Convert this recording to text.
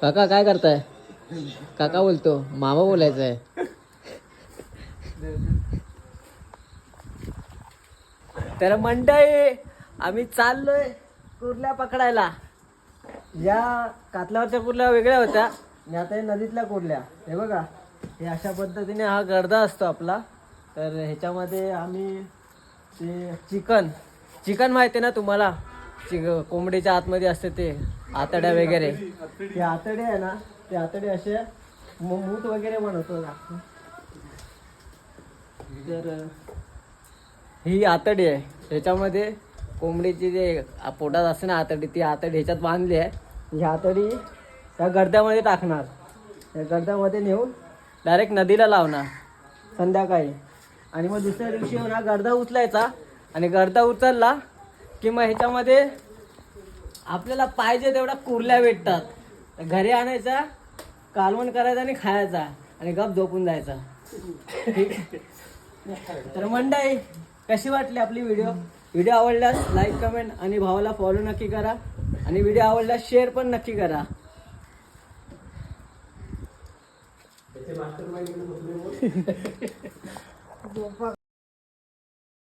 काका काय करताय? काका बोलतो, मामा बोलायचं आहे. तर मंडळी आम्ही चाललोय कुर्ल्या पकडायला. या कातलावरच्या कुर्ल्या वेगळ्या होत्या आणि आता हे नदीतल्या कुर्ल्या. हे बघा, हे अशा पद्धतीने हा गर्दा असतो आपला. तर ह्याच्यामध्ये आम्ही ते चिकन माहिती ना तुम्हाला, कोंबडीच्या आतमध्ये असते ते आतड्या वगैरे. ते आतडे आहे ना, ते आतडे असे मूठ वगैरे बनवतो. तर ही आतडी आहे, ह्याच्यामध्ये कोंबडीची जे पोटात असते ना आतडी, ती आतडी ह्याच्यात बांधली आहे. ही आतडी त्या गर्द्यामध्ये टाकणार, त्या गर्द्यामध्ये नेऊन डायरेक्ट नदीला लावणार संध्याकाळी. आणि मग दुसऱ्या दिवशी हा गर्दा उचलायचा आणि गर्दा उचलला की मग ह्याच्यामध्ये आपल्याला पाहिजे तेवढा कुर्ल्या भेटतात. घरी आणायचा, कालवण करायचा आणि खायचा आणि गप झोपून जायचा. तर मंडळी कशी वाटली आपली व्हिडिओ आवडल्यास लाईक कमेंट आणि भावाला फॉलो नक्की करा आणि व्हिडिओ आवडल्यास शेअर पण नक्की करा.